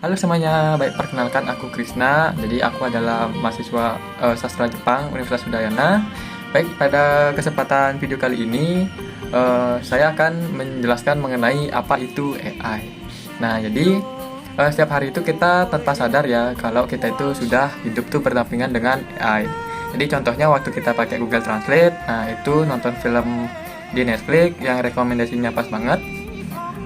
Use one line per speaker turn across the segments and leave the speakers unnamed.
Halo semuanya, baik perkenalkan aku Krisna. Jadi aku adalah mahasiswa sastra Jepang Universitas Udayana. Baik, pada kesempatan video kali ini saya akan menjelaskan mengenai apa itu AI. Nah, jadi setiap hari itu kita tanpa sadar ya kalau kita itu sudah hidup tuh berdampingan dengan AI. Jadi contohnya waktu kita pakai Google Translate, nah itu nonton film di Netflix yang rekomendasinya pas banget,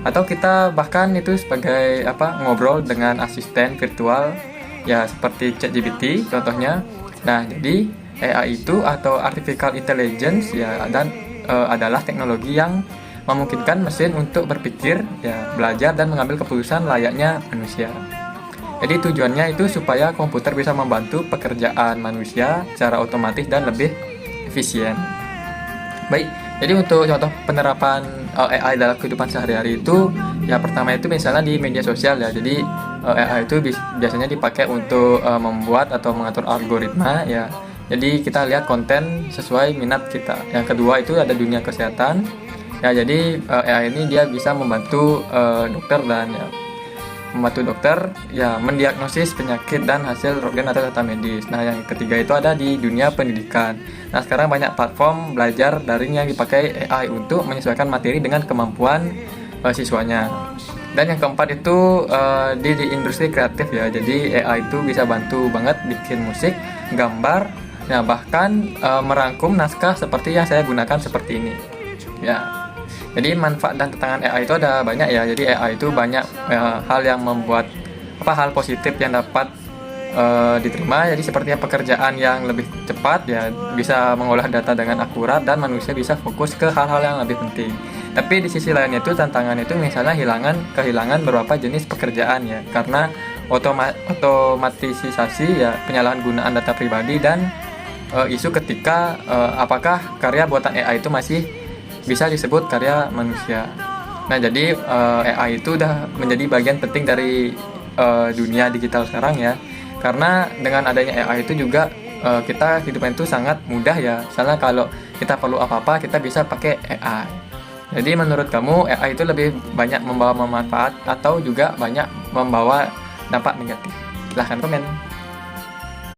atau kita bahkan itu sebagai ngobrol dengan asisten virtual ya seperti ChatGPT contohnya. Nah, jadi AI itu atau artificial intelligence ya adalah teknologi yang memungkinkan mesin untuk berpikir ya, belajar dan mengambil keputusan layaknya manusia. Jadi tujuannya itu supaya komputer bisa membantu pekerjaan manusia secara otomatis dan lebih efisien. Baik, jadi untuk contoh penerapan AI dalam kehidupan sehari-hari itu, ya pertama itu misalnya di media sosial ya. Jadi AI itu biasanya dipakai untuk membuat atau mengatur algoritma ya. Jadi kita lihat konten sesuai minat kita. Yang kedua itu ada dunia kesehatan. Ya, jadi AI ini dia bisa membantu dokter dan ya, mendiagnosis penyakit dan hasil röntgen atau data medis. Nah, yang ketiga itu ada di dunia pendidikan. Nah, sekarang banyak platform belajar daring yang dipakai AI untuk menyesuaikan materi dengan kemampuan siswanya. Dan yang keempat itu di industri kreatif ya. Jadi AI itu bisa bantu banget bikin musik, gambar, nah bahkan merangkum naskah seperti yang saya gunakan seperti ini. Ya. Jadi manfaat dan tantangan AI itu ada banyak ya. Jadi AI itu banyak hal yang membuat hal positif yang dapat diterima. Jadi sepertinya pekerjaan yang lebih cepat ya, bisa mengolah data dengan akurat dan manusia bisa fokus ke hal-hal yang lebih penting. Tapi di sisi lainnya itu tantangan itu misalnya kehilangan beberapa jenis pekerjaan ya, karena otomatisasi ya, penyalahgunaan data pribadi dan isu ketika apakah karya buatan AI itu masih bisa disebut karya manusia. Nah, jadi AI itu udah menjadi bagian penting dari dunia digital sekarang ya. Karena dengan adanya AI itu juga kita hidupnya itu sangat mudah ya. Misalnya kalau kita perlu apa-apa, kita bisa pakai AI. Jadi menurut kamu AI itu lebih banyak membawa manfaat atau juga banyak membawa dampak negatif? Silahkan komen.